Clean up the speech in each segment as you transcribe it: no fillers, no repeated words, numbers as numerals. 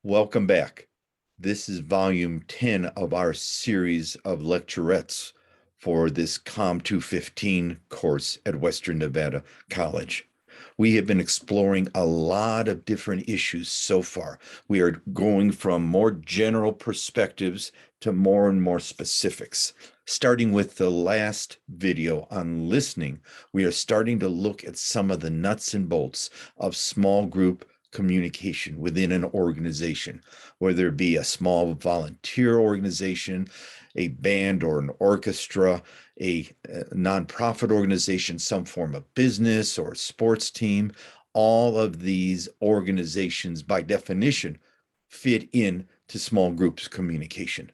Welcome back. This is volume 10 of our series of lecturettes for this COM 215 course at Western Nevada College. We have been exploring a lot of different issues so far. We are going from more general perspectives to more and more specifics. Starting with the last video on listening, we are starting to look at some of the nuts and bolts of small group communication within an organization, whether it be a small volunteer organization, a band or an orchestra, a nonprofit organization, some form of business or sports team. All of these organizations, by definition, fit in to small groups communication.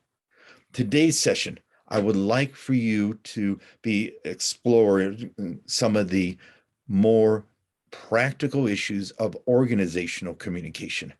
Today's session, I would like for you to be exploring some of the more practical issues of organizational communication.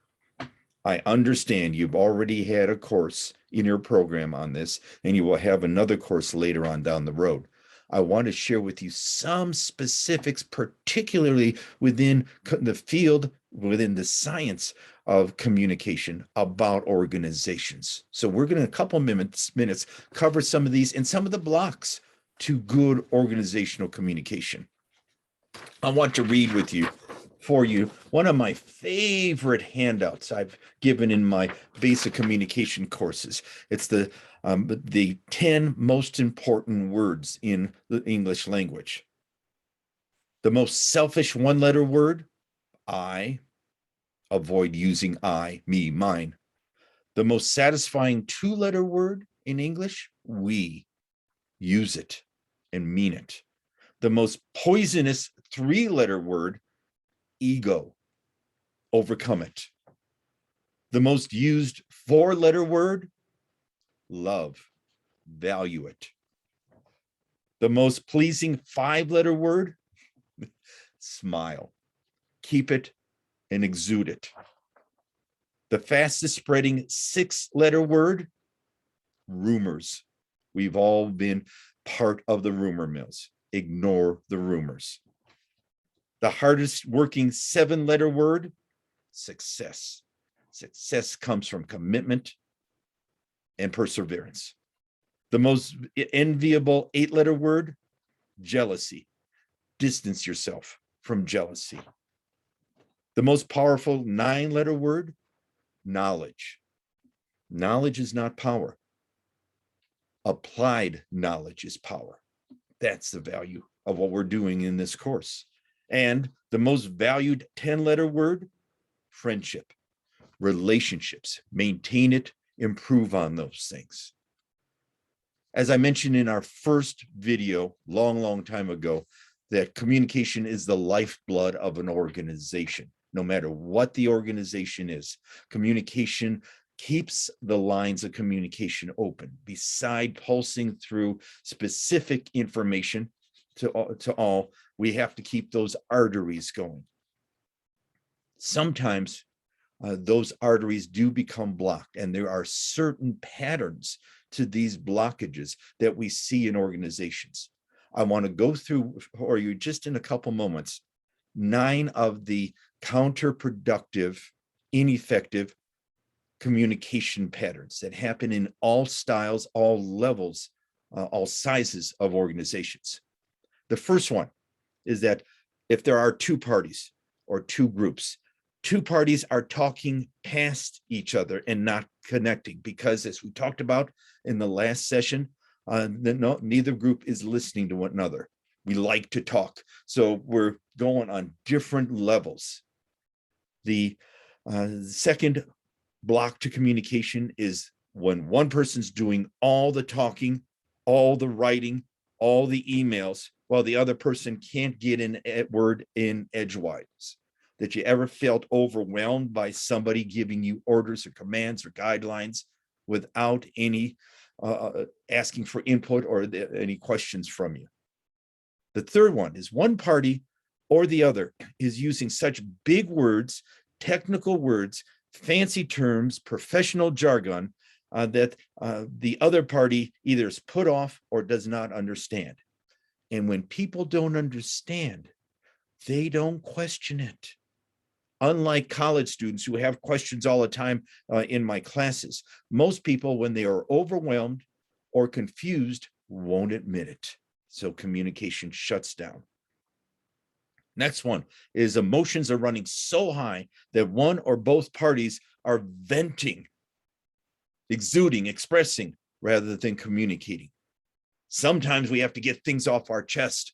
I understand you've already had a course in your program on this, and you will have another course later on down the road. I want to share with you some specifics, particularly within the field, within the science of communication about organizations. So we're going to, in a couple minutes, cover some of these and some of the blocks to good organizational communication. I want to read for you one of my favorite handouts I've given in my basic communication courses. It's the 10 most important words in the English language. The most selfish one-letter word, I. Avoid using I, me, mine. The most satisfying two-letter word in English, we. Use it and mean it. The most poisonous three-letter word, ego. Overcome it. The most used four-letter word, love. Value it. The most pleasing five-letter word, smile. Keep it and exude it. The fastest spreading six-letter word, rumors. We've all been part of the rumor mills. Ignore the rumors. The hardest working seven-letter word, success. Success comes from commitment and perseverance. The most enviable eight-letter word, jealousy. Distance yourself from jealousy. The most powerful nine-letter word, knowledge. Knowledge is not power. Applied knowledge is power. That's the value of what we're doing in this course. And the most valued 10-letter word, friendship. Relationships. Maintain it, improve on those things. As I mentioned in our first video, long time ago, that communication is the lifeblood of an organization. No matter what the organization is, communication keeps the lines of communication open. Beside pulsing through specific information to all, we have to keep those arteries going. Sometimes those arteries do become blocked, and there are certain patterns to these blockages that we see in organizations. I want to go through for you just in a couple moments 9 of the counterproductive, ineffective communication patterns that happen in all styles, all levels, all sizes of organizations. The first one is that if there are two parties or two groups, two parties are talking past each other and not connecting because, as we talked about in the last session, neither group is listening to one another. We like to talk, so we're going on different levels. The second block to communication is when one person's doing all the talking, all the writing, all the emails, while the other person can't get in a word in edgewise. That you ever felt overwhelmed by somebody giving you orders or commands or guidelines without any asking for input or any questions from you? The third one is one party or the other is using such big words, technical words, fancy terms, professional jargon that the other party either is put off or does not understand. And when people don't understand, they don't question it. Unlike college students who have questions all the time in my classes, most people, when they are overwhelmed or confused, won't admit it. So communication shuts down. Next one is emotions are running so high that one or both parties are venting, exuding, expressing, rather than communicating. Sometimes we have to get things off our chest,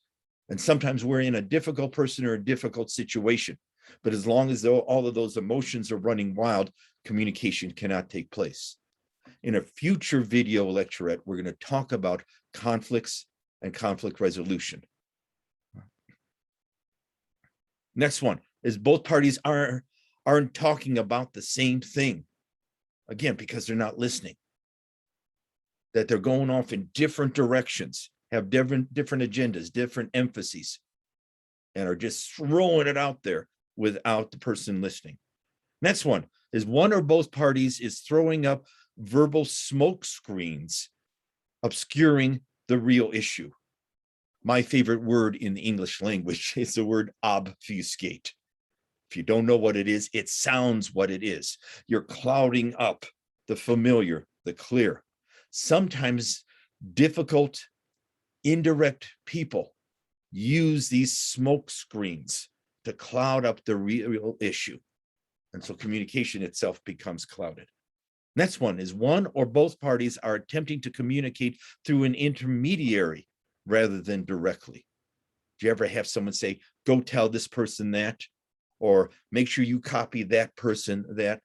and sometimes we're in a difficult person or a difficult situation. But as long as all of those emotions are running wild, communication cannot take place. In a future video lecturette, we're going to talk about conflicts and conflict resolution. Next one is both parties aren't talking about the same thing. Again, because they're not listening. That they're going off in different directions, have different agendas, different emphases, and are just throwing it out there without the person listening. Next one is one or both parties is throwing up verbal smoke screens, obscuring the real issue. My favorite word in the English language is the word obfuscate. If you don't know what it is, it sounds what it is. You're clouding up the familiar, the clear. Sometimes difficult, indirect people use these smoke screens to cloud up the real issue. And so communication itself becomes clouded. Next one is one or both parties are attempting to communicate through an intermediary rather than directly. Do you ever have someone say, go tell this person that? Or make sure you copy that person that?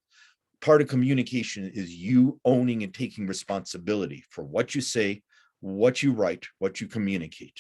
Part of communication is you owning and taking responsibility for what you say, what you write, what you communicate.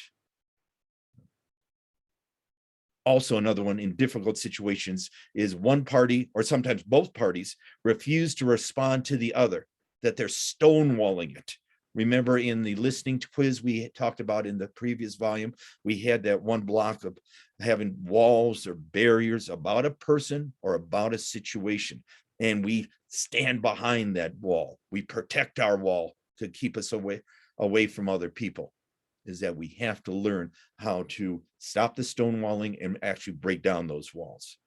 Also, another one in difficult situations is one party, or sometimes both parties, refuse to respond to the other, that they're stonewalling it. Remember in the listening quiz we talked about in the previous volume, we had that one block of having walls or barriers about a person or about a situation. And we stand behind that wall. We protect our wall to keep us away from other people. Is that we have to learn how to stop the stonewalling and actually break down those walls.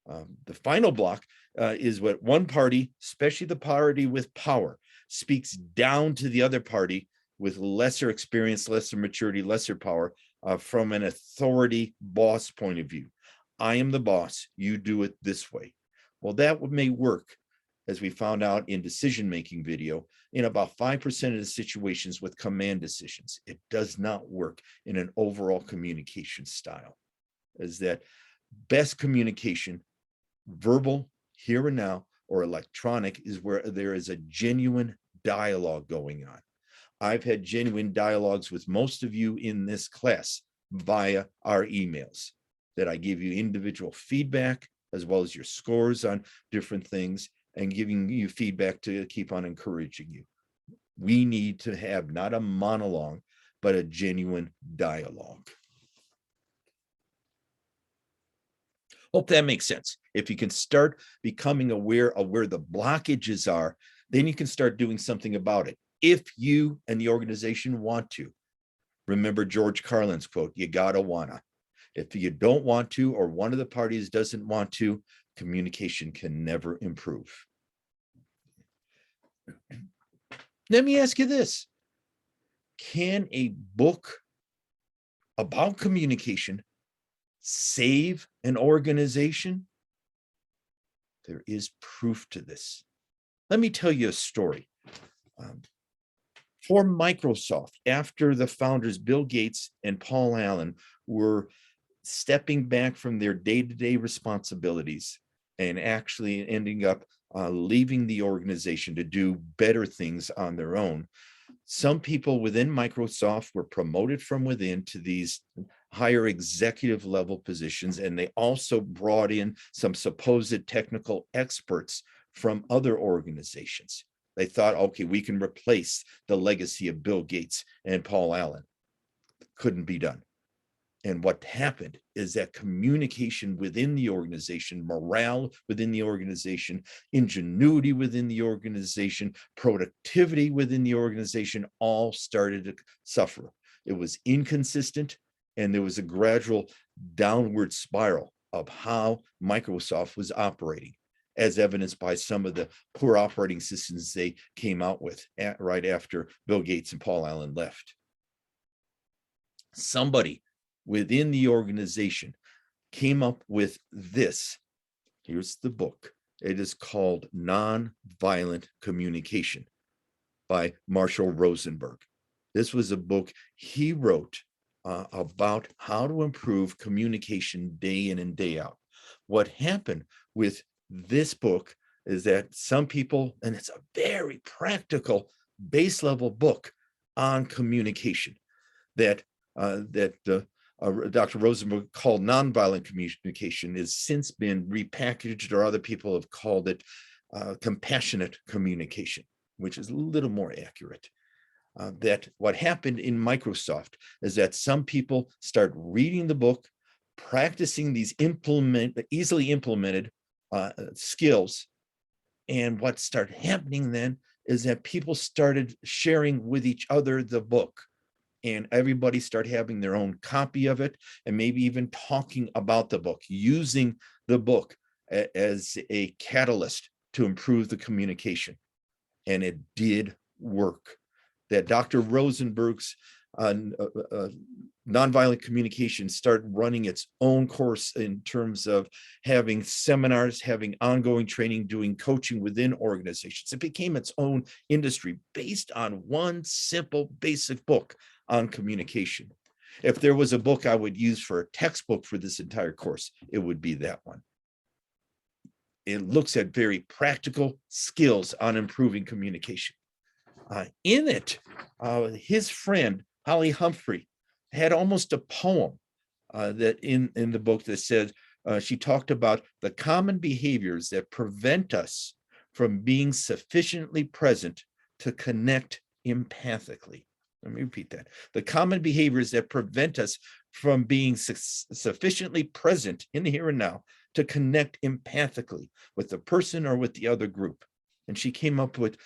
The final block is what one party, especially the party with power, speaks down to the other party with lesser experience, lesser maturity, lesser power from an authority boss point of view. I am the boss, you do it this way. Well, that may work, as we found out in decision-making video, in about 5% of the situations with command decisions. It does not work in an overall communication style. Is that best communication, verbal, here and now, or electronic, is where there is a genuine dialogue going on. I've had genuine dialogues with most of you in this class via our emails, that I give you individual feedback as well as your scores on different things, and giving you feedback to keep on encouraging you. We need to have not a monologue, but a genuine dialogue. Hope that makes sense. If you can start becoming aware of where the blockages are, then you can start doing something about it. If you and the organization want to. Remember George Carlin's quote, you gotta wanna. If you don't want to, or one of the parties doesn't want to, communication can never improve. Let me ask you this. Can a book about communication save an organization? There is proof to this. Let me tell you a story. For Microsoft, after the founders, Bill Gates and Paul Allen, were stepping back from their day-to-day responsibilities and actually ending up leaving the organization to do better things on their own, some people within Microsoft were promoted from within to these higher executive level positions, and they also brought in some supposed technical experts from other organizations. They thought, okay, we can replace the legacy of Bill Gates and Paul Allen. Couldn't be done. And what happened is that communication within the organization, morale within the organization, ingenuity within the organization, productivity within the organization all started to suffer. It was inconsistent, and there was a gradual downward spiral of how Microsoft was operating, as evidenced by some of the poor operating systems they came out with right after Bill Gates and Paul Allen left. Somebody within the organization came up with this. Here's the book. It is called Nonviolent Communication by Marshall Rosenberg. This was a book he wrote about how to improve communication day in and day out. What happened with this book is that some people, and it's a very practical base level book on communication that Dr. Rosenberg called nonviolent communication, has since been repackaged, or other people have called it compassionate communication, which is a little more accurate. That what happened in Microsoft is that some people start reading the book, practicing these easily implemented skills, and what started happening then is that people started sharing with each other the book, and everybody started having their own copy of it, and maybe even talking about the book, using the book as a catalyst to improve the communication. And it did work. That Dr. Rosenberg's nonviolent communication started running its own course in terms of having seminars, having ongoing training, doing coaching within organizations. It became its own industry based on one simple basic book on communication. If there was a book I would use for a textbook for this entire course, it would be that one. It looks at very practical skills on improving communication. In it, his friend, Holly Humphrey, had almost a poem that in the book that said, she talked about the common behaviors that prevent us from being sufficiently present to connect empathically. Let me repeat that. The common behaviors that prevent us from being sufficiently present in the here and now to connect empathically with the person or with the other group. And she came up with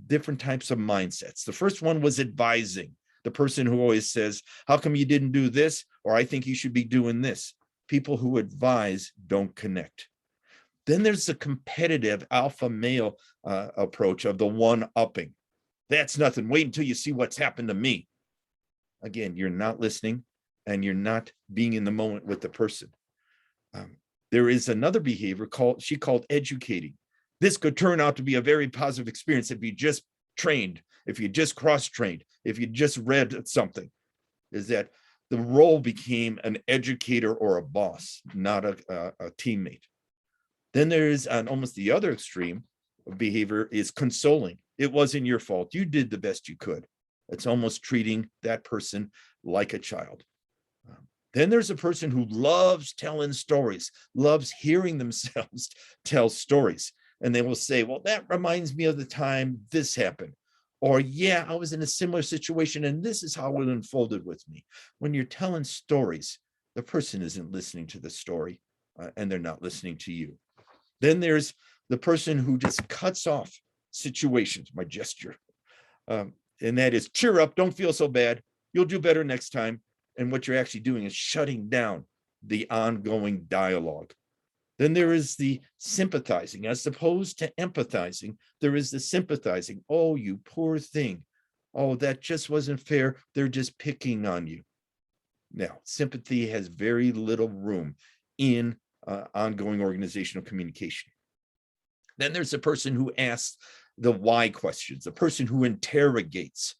different types of mindsets. The first one was advising, the person who always says, how come you didn't do this? Or I think you should be doing this. People who advise don't connect. Then there's the competitive alpha male approach of the one-upping. That's nothing. Wait until you see what's happened to me. Again, you're not listening and you're not being in the moment with the person. There is another behavior she called educating. This could turn out to be a very positive experience if you just trained, if you just cross-trained, if you just read something. Is that the role became an educator or a boss, not a teammate. Then there is on almost the other extreme of behavior is consoling. It wasn't your fault. You did the best you could. It's almost treating that person like a child. Then there's a person who loves telling stories, loves hearing themselves tell stories. And they will say, well, that reminds me of the time this happened. Or, yeah, I was in a similar situation and this is how it unfolded with me. When you're telling stories, the person isn't listening to the story and they're not listening to you. Then there's the person who just cuts off situations, my gesture. And that is, cheer up, don't feel so bad. You'll do better next time. And what you're actually doing is shutting down the ongoing dialogue. Then there is the sympathizing. As opposed to empathizing, there is the sympathizing. Oh, you poor thing. Oh, that just wasn't fair. They're just picking on you. Now, sympathy has very little room in ongoing organizational communication. Then there's the person who asks the why questions, the person who interrogates.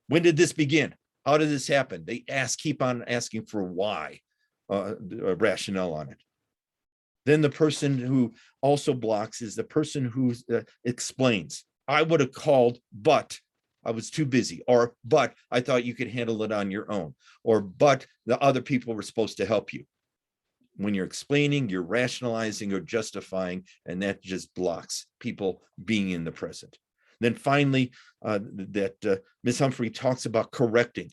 When did this begin? How did this happen? They keep on asking for why, rationale on it. Then the person who also blocks is the person who explains. I would have called, but I was too busy. Or, but I thought you could handle it on your own. Or, but the other people were supposed to help you. When you're explaining, you're rationalizing or justifying, and that just blocks people being in the present. Then finally, Ms. Humphrey talks about correcting.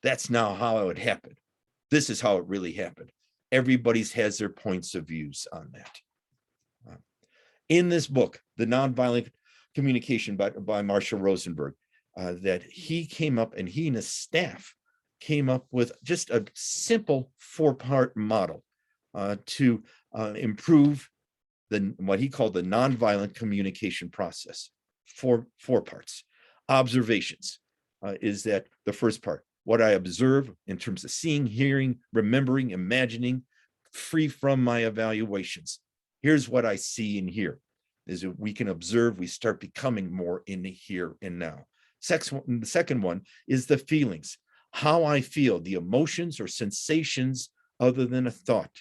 That's now how it would happen. This is how it really happened. Everybody has their points of views on that. In this book, The Nonviolent Communication by Marshall Rosenberg, that he came up and he and his staff came up with just a simple 4-part model to improve what he called the nonviolent communication process. Four parts. Observations is that the first part, what I observe in terms of seeing, hearing, remembering, imagining, free from my evaluations. Here's what I see and hear. Is that we can observe, we start becoming more in the here and now. The second one is the feelings, how I feel, the emotions or sensations other than a thought.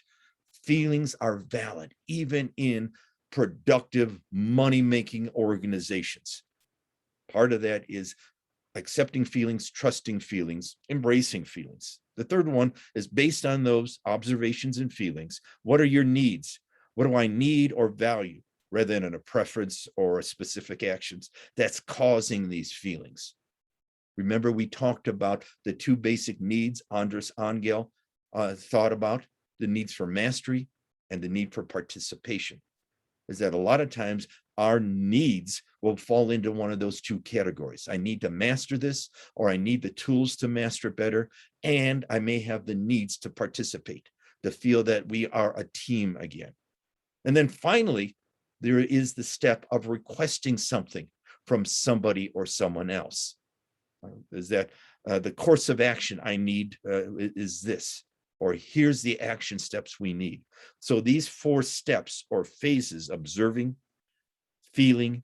Feelings are valid, even in productive, money-making organizations. Part of that is accepting feelings, trusting feelings, embracing feelings. The third one is based on those observations and feelings. What are your needs? What do I need or value, rather than a preference or a specific actions that's causing these feelings? Remember, we talked about the two basic needs Andras Angel thought about, the needs for mastery and the need for participation. Is that a lot of times our needs will fall into one of those two categories. I need to master this, or I need the tools to master it better, and I may have the needs to participate, to feel that we are a team again. And then finally, there is the step of requesting something from somebody or someone else. Is that the course of action I need is this, or here's the action steps we need. So these four steps or phases, observing, feeling,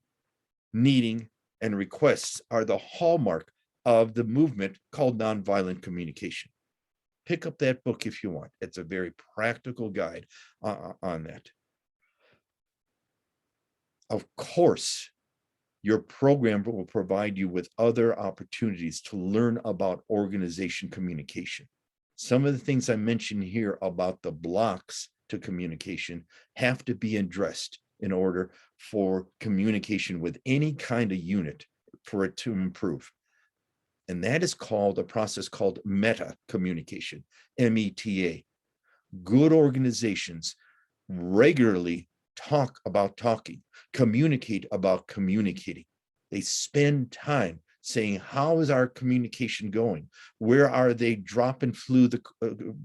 needing, and requests, are the hallmark of the movement called nonviolent communication. Pick up that book if you want. It's a very practical guide on that. Of course, your program will provide you with other opportunities to learn about organization communication. Some of the things I mentioned here about the blocks to communication have to be addressed in order for communication with any kind of unit for it to improve. And that is called a process called meta communication, META. Good organizations regularly talk about talking, communicate about communicating. They spend time saying, how is our communication going? Where are they dropping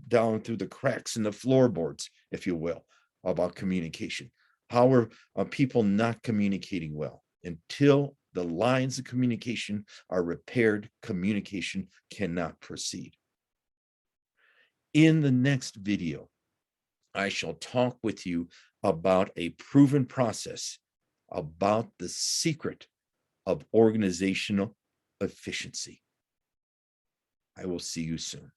down through the cracks in the floorboards, if you will, about communication? How are people not communicating well? Until the lines of communication are repaired, communication cannot proceed. In the next video, I shall talk with you about a proven process, about the secret of organizational efficiency. I will see you soon.